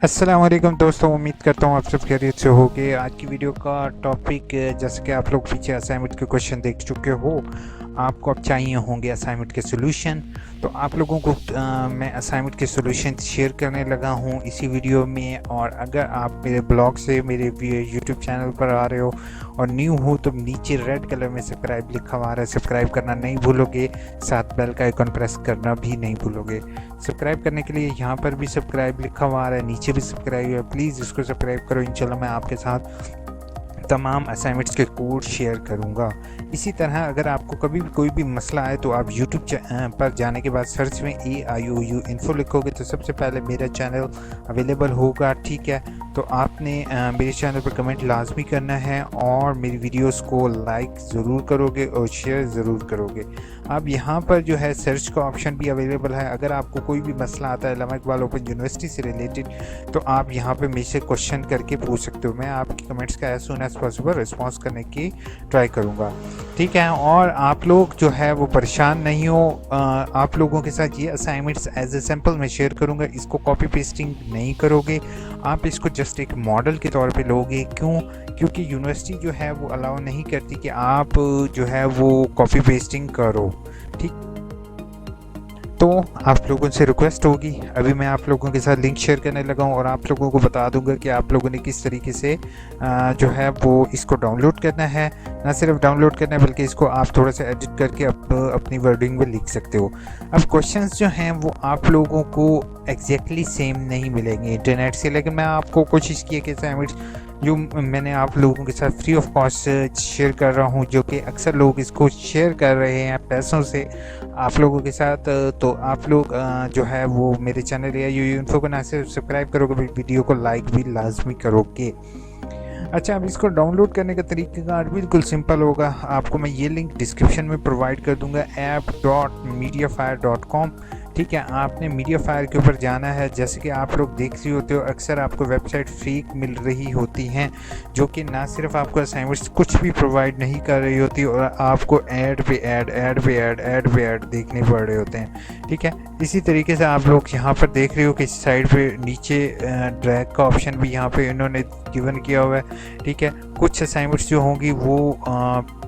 अस्सलाम वालेकुम दोस्तों, उम्मीद करता हूँ आप सब खैरियत से होगे। आज की वीडियो का टॉपिक, जैसे कि आप लोग पीछे असाइनमेंट के क्वेश्चन देख चुके हो, आपको अब चाहिए होंगे असाइनमेंट के सॉल्यूशन। तो आप लोगों को मैं असाइनमेंट के सॉल्यूशन शेयर करने लगा हूँ इसी वीडियो में। और अगर आप मेरे ब्लॉग से मेरे यूट्यूब चैनल पर आ रहे हो और न्यू हो तो नीचे रेड कलर में सब्सक्राइब लिखा हुआ है, सब्सक्राइब करना नहीं भूलोगे, साथ बेल का आइकन प्रेस करना भी नहीं भूलोगे। सब्सक्राइब करने के लिए यहाँ पर भी सब्सक्राइब लिखा हुआ है, नीचे भी सब्सक्राइब है, प्लीज़ इसको सब्सक्राइब करो। इंशाल्लाह मैं आपके साथ तमाम असाइनमेंट्स के कोड शेयर करूँगा। इसी तरह अगर आपको कभी भी कोई भी मसला आए तो आप यूट्यूब पर जाने के बाद सर्च में AIOU इन्फो लिखोगे तो सबसे पहले मेरा चैनल अवेलेबल होगा। ठीक है, तो आपने मेरे चैनल पर कमेंट लाजमी करना है और मेरी वीडियोस को लाइक ज़रूर करोगे और शेयर ज़रूर करोगे। अब यहाँ पर जो है सर्च का ऑप्शन भी अवेलेबल है। अगर आपको कोई भी मसला आता है अल्लामा इकबाल ओपन यूनिवर्सिटी से रिलेटेड तो आप यहाँ पे मेरे से क्वेश्चन करके पूछ सकते हो। मैं आपके कमेंट्स का as soon as possible response करने की ट्राई करूँगा। ठीक है, और आप लोग जो है वो परेशान नहीं हो। आप लोगों के साथ ये असाइनमेंट्स एज ए सैम्पल मैं शेयर करूँगा, इसको कॉपी पेस्टिंग नहीं करोगे आप, इसको जस्ट एक मॉडल के तौर पे लोगे। क्यों? क्योंकि यूनिवर्सिटी जो है वो अलाउ नहीं करती कि आप जो है वो कॉपी पेस्टिंग करो। ठीक, तो आप लोगों से रिक्वेस्ट होगी, अभी मैं आप लोगों के साथ लिंक शेयर करने लगा हूँ और आप लोगों को बता दूंगा कि आप लोगों ने किस तरीके से जो है वो इसको डाउनलोड करना है। ना सिर्फ डाउनलोड करना है बल्कि इसको आप थोड़ा सा एडिट करके अपनी वर्डिंग में लिख सकते हो। अब क्वेश्चंस जो हैं वो आप लोगों को एग्जैक्टली सेम नहीं मिलेंगे इंटरनेट से, लेकिन मैं आपको कोशिश की है कि असाइनमेंट्स जो मैंने आप लोगों के साथ फ्री ऑफ कॉस्ट शेयर कर रहा हूँ, जो कि अक्सर लोग इसको शेयर कर रहे हैं पैसों से आप लोगों के साथ। तो आप लोग जो है वो मेरे चैनल या यू इन्फो को ना सिर्फ सब्सक्राइब करोगे, वीडियो को लाइक भी लाजमी करोगे। अच्छा, अब इसको डाउनलोड करने का तरीक़ाकार बिल्कुल सिंपल होगा। आपको मैं ये लिंक डिस्क्रिप्शन में प्रोवाइड कर दूंगा, app.mediafire.com। ठीक है, आपने मीडिया फायर के ऊपर जाना है। जैसे कि आप लोग देख रहे होते हो अक्सर आपको वेबसाइट फेक मिल रही होती हैं, जो कि ना सिर्फ आपको असाइनमेंट्स कुछ भी प्रोवाइड नहीं कर रही होती और आपको ऐड पे ऐड देखने पड़ रहे होते हैं। ठीक है, इसी तरीके से आप लोग यहाँ पर देख रहे हो कि साइड पे नीचे ड्रैग का ऑप्शन भी यहाँ पे इन्होंने गिवन किया हुआ है। ठीक है, कुछ असाइनमेंट्स जो होंगी वो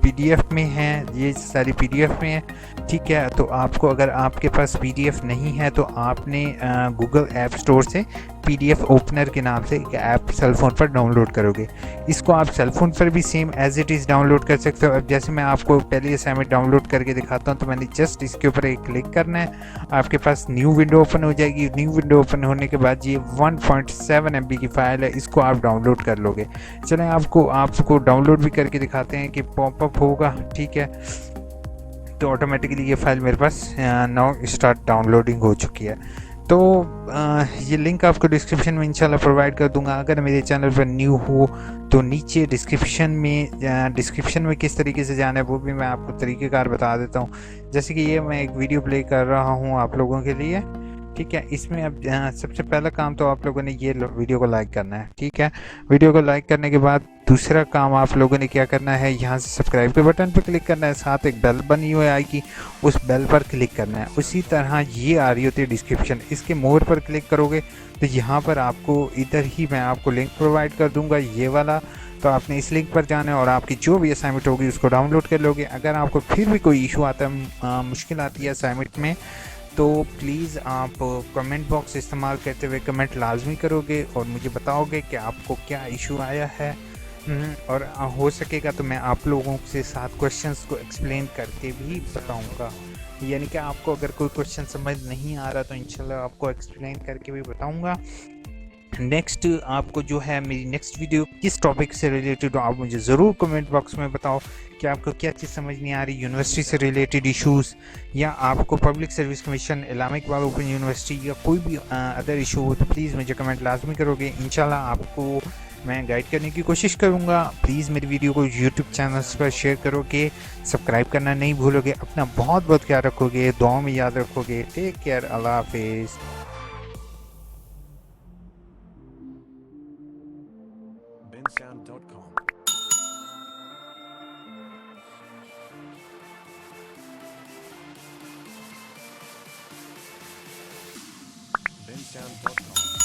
PDF में हैं, ये सारी PDF में है। ठीक है, तो आपको अगर आपके पास PDF नहीं है तो आपने गूगल ऐप स्टोर से PDF ओपनर के नाम से एक ऐप सेलफोन पर डाउनलोड करोगे। इसको आप सेलफोन पर भी same as it is download कर सकते हो। अब जैसे मैं आपको पहले असाइनमेंट डाउनलोड करके दिखाता हूँ, तो मैंने जस्ट इसके ऊपर एक क्लिक करना है, आपके पास न्यू विंडो ओपन हो जाएगी। न्यू विंडो ओपन होने के बाद ये 1.7 MB की फ़ाइल है, इसको आप डाउनलोड कर लोगे। चलें आपको डाउनलोड भी करके दिखाते हैं कि पॉपअप होगा। ठीक है, तो ऑटोमेटिकली ये फ़ाइल मेरे पास नाउ स्टार्ट डाउनलोडिंग हो चुकी है। तो ये लिंक आपको डिस्क्रिप्शन में इंशाल्लाह प्रोवाइड कर दूंगा। अगर मेरे चैनल पर न्यू हो तो नीचे डिस्क्रिप्शन में किस तरीके से जाना है वो भी मैं आपको तरीक़ेकार बता देता हूँ। जैसे कि ये मैं एक वीडियो प्ले कर रहा हूँ आप लोगों के लिए। ठीक है, इसमें अब सबसे पहला काम तो आप लोगों ने ये वीडियो को लाइक करना है। ठीक है, वीडियो को लाइक करने के बाद दूसरा काम आप लोगों ने क्या करना है, यहाँ से सब्सक्राइब के बटन पर क्लिक करना है, साथ एक बेल बनी हुई आएगी, उस बेल पर क्लिक करना है। उसी तरह ये आ रही होती है डिस्क्रिप्शन, इसके मोर पर क्लिक करोगे तो यहाँ पर आपको इधर ही मैं आपको लिंक प्रोवाइड कर दूँगा, ये वाला। तो आपने इस लिंक पर जाना है और आपकी जो भी असाइनमेंट होगी उसको डाउनलोड कर लोगे। अगर आपको फिर भी कोई इशू आता है, मुश्किल आती है असाइनमेंट में, तो प्लीज़ आप कमेंट बॉक्स इस्तेमाल करते हुए कमेंट लाजमी करोगे और मुझे बताओगे कि आपको क्या इशू आया है। और हो सकेगा तो मैं आप लोगों से साथ क्वेश्चंस को एक्सप्लेन करके भी बताऊंगा। यानी कि आपको अगर कोई क्वेश्चन समझ नहीं आ रहा तो इंशाल्लाह आपको एक्सप्लेन करके भी बताऊंगा। नेक्स्ट आपको जो है मेरी नेक्स्ट वीडियो किस टॉपिक से रिलेटेड हो आप मुझे ज़रूर कमेंट बॉक्स में बताओ कि आपको क्या चीज़ समझ नहीं आ रही, यूनिवर्सिटी से रिलेटेड इश्यूज़, या आपको पब्लिक सर्विस कमीशन, अल्लामा इकबाल ओपन यूनिवर्सिटी, या कोई भी अदर इशू हो तो प्लीज़ मुझे कमेंट लाजमी करोगे। इंशाल्लाह आपको मैं गाइड करने की कोशिश करूँगा। प्लीज़ मेरी वीडियो को यूट्यूब चैनल्स पर शेयर करोगे, सब्सक्राइब करना नहीं भूलोगे, अपना बहुत बहुत ख्याल रखोगे, दुआओं में याद रखोगे। टेक केयर, अल्लाह हाफिज़। bensound.com bensound.com